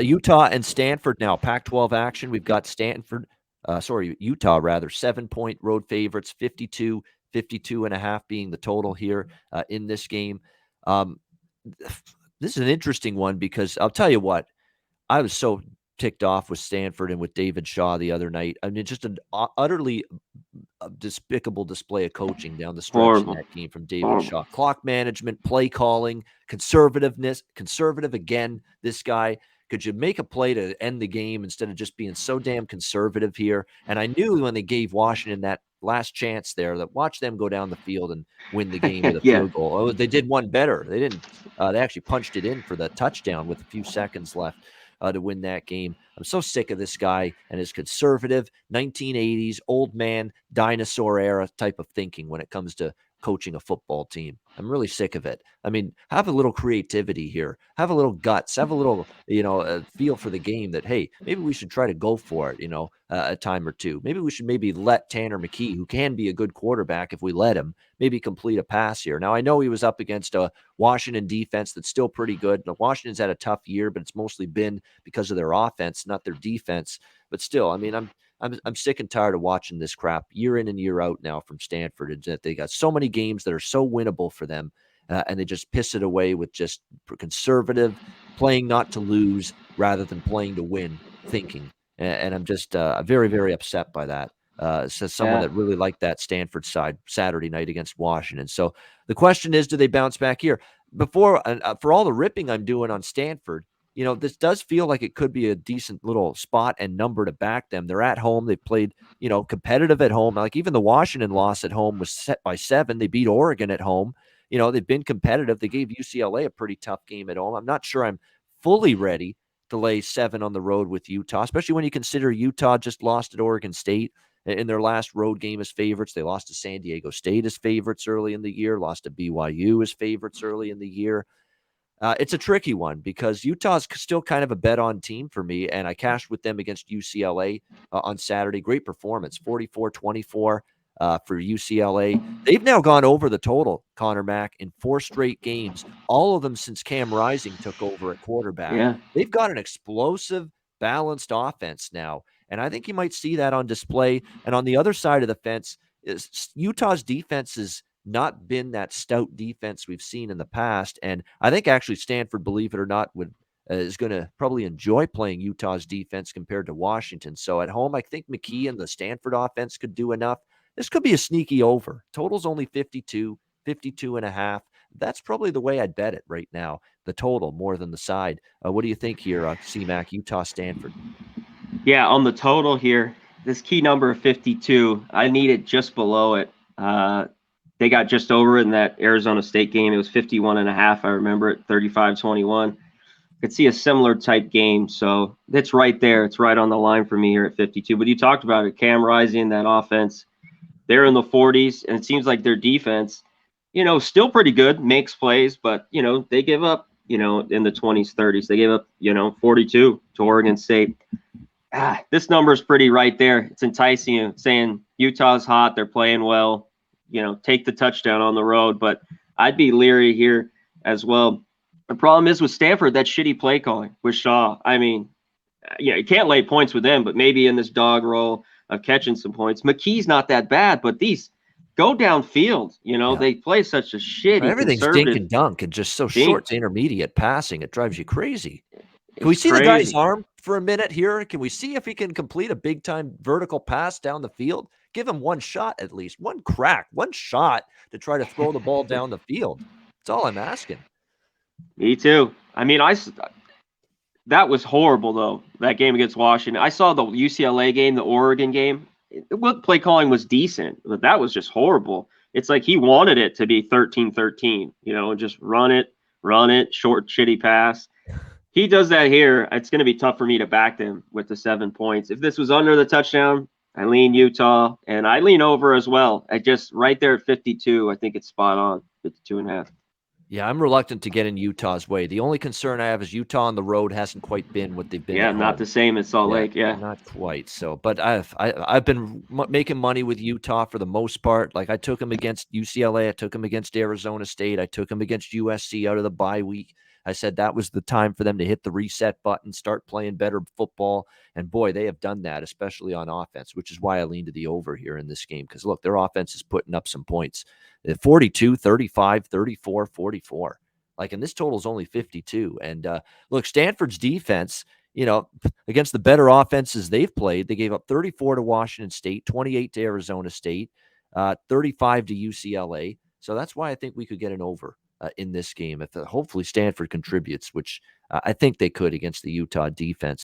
Utah and Stanford now, Pac-12 action. We've got Utah rather, 7-point road favorites, 52.5 being the total here in this game. This is an interesting one because I'll tell you what, I was so ticked off with Stanford and with David Shaw the other night. I mean, just an utterly despicable display of coaching down the stretch in Horrible. that game from David Horrible. Shaw. Clock management, play calling, conservative again, this guy. Could you make a play to end the game instead of just being so damn conservative here? And I knew when they gave Washington that last chance there that watch them go down the field and win the game with a Yeah. field goal. Oh, they did one better. They didn't. They actually punched it in for the touchdown with a few seconds left to win that game. I'm so sick of this guy and his conservative 1980s old man dinosaur era type of thinking when it comes to coaching a football team. I'm really sick of it. I mean, have a little creativity here. Have a little guts. Have a little, feel for the game that, hey, maybe we should try to go for it, a time or two. Maybe we should let Tanner McKee, who can be a good quarterback if we let him, maybe complete a pass here. Now, I know he was up against a Washington defense that's still pretty good. Now, Washington's had a tough year, but it's mostly been because of their offense, not their defense. But still, I mean, I'm sick and tired of watching this crap year in and year out now from Stanford. And that they got so many games that are so winnable for them, and they just piss it away with just conservative playing not to lose rather than playing to win thinking. And I'm just very, very upset by that. Says someone that really liked that Stanford side Saturday night against Washington. So the question is, do they bounce back here? For all the ripping I'm doing on Stanford, this does feel like it could be a decent little spot and number to back them. They're at home. They played, competitive at home. Like even the Washington loss at home was set by 7. They beat Oregon at home. They've been competitive. They gave UCLA a pretty tough game at home. I'm not sure I'm fully ready to lay 7 on the road with Utah, especially when you consider Utah just lost at Oregon State in their last road game as favorites. They lost to San Diego State as favorites early in the year, lost to BYU as favorites early in the year. It's a tricky one because Utah's still kind of a bet-on team for me, and I cashed with them against UCLA on Saturday. Great performance, 44-24 for UCLA. They've now gone over the total, Conor Mack, in 4 straight games, all of them since Cam Rising took over at quarterback. Yeah. They've got an explosive, balanced offense now, and I think you might see that on display. And on the other side of the fence, Utah's defense has not been that stout defense we've seen in the past. And I think actually Stanford, believe it or not, is going to probably enjoy playing Utah's defense compared to Washington. So at home, I think McKee and the Stanford offense could do enough. This could be a sneaky over. Total's only 52.5. That's probably the way I'd bet it right now, the total more than the side. What do you think here, C-Mac, Utah, Stanford? Yeah, on the total here, this key number of 52, I need it just below it. They got just over it in that Arizona State game. It was 51.5. I remember it, 35-21. Could see a similar type game. So it's right there. It's right on the line for me here at 52. But you talked about it, Cam Rising, that offense. They're in the 40s, and it seems like their defense, still pretty good, makes plays, but, they give up, in the 20s, 30s. They gave up, 42 to Oregon State. This number is pretty right there. It's enticing you, saying Utah's hot, they're playing well. Take the touchdown on the road, but I'd be leery here as well. The problem is with Stanford, that shitty play calling with Shaw. I mean, you can't lay points with them, but maybe in this dog roll of catching some points. McKee's not that bad, but these go downfield. They play such a shitty Everything's conservative dink and dunk and just so dink. short to intermediate passing. It drives you crazy. Can we It's see crazy. the guy's arm for a minute here? Can we see if he can complete a big-time vertical pass down the field? Give him one shot at least, one crack, one shot to try to throw the ball down the field. That's all I'm asking. Me too. I mean, that was horrible, though, that game against Washington. I saw the UCLA game, the Oregon game. Play calling was decent, but that was just horrible. It's like he wanted it to be 13-13, just run it, short, shitty pass. He does that here. It's going to be tough for me to back them with the 7 points. If this was under the touchdown, I lean Utah, and I lean over as well. I just right there at 52, I think it's spot on, 52.5. Yeah, I'm reluctant to get in Utah's way. The only concern I have is Utah on the road hasn't quite been what they've been. Yeah, at not home. the same as Salt Lake. Yeah, not quite. So, but I've been making money with Utah for the most part. Like I took them against UCLA, I took them against Arizona State, I took them against USC out of the bye week. I said that was the time for them to hit the reset button, start playing better football. And boy, they have done that, especially on offense, which is why I lean to the over here in this game. Because look, their offense is putting up some points. 42, 35, 34, 44. Like, and this total is only 52. And look, Stanford's defense, against the better offenses they've played, they gave up 34 to Washington State, 28 to Arizona State, 35 to UCLA. So that's why I think we could get an over in this game if hopefully Stanford contributes, which I think they could against the Utah defense.